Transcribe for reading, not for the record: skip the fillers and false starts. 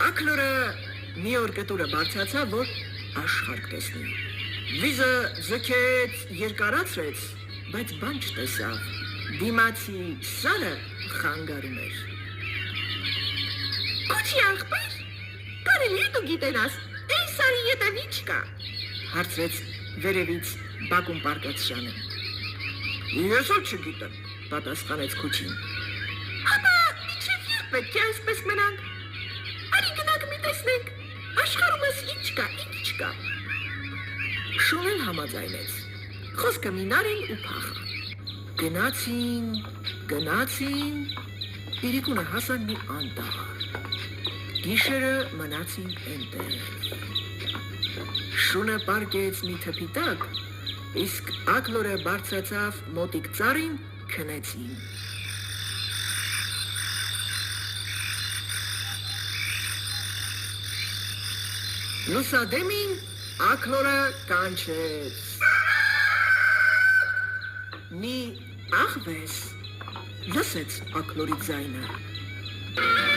Ակլորը մի օր կտուրը բարձացավ, որ աշխարհ տեսնի։ Վիզը ձգեց, երկարացրեց, բայց բան չտեսավ։ Դիմացի սարը խանգարում էր։ Քուչի աղբեր, կարելի է դու գիտենաս, էй սարի ետևի չկա։ Հարցրեց վերևից բակում պարկած Շանը։ Ես էլ չգիտեմ, պատասխանեց Քուչին։ Ապա իջև երբ պետք է այսպես մնանք։ Արի գնանք մի տեսնենք, աշխարհումս ինչ կա, ինչ չկա։ Շունեն համաձայնեց։ Խոսքը մինարին ու փախ։ Գնացին, իրիկունը հասան մի անտառ։ Գիշերը մնացին այնտեղ։ Շունը պարկեց մի թփի տակ, իսկ Ակլորը բարձրացավ մոտիկ ծառին, քնեցին։ Լուսադեմին Ակլորը կանչեց. Մի աղվես լսեց Ակլորի ձայնը։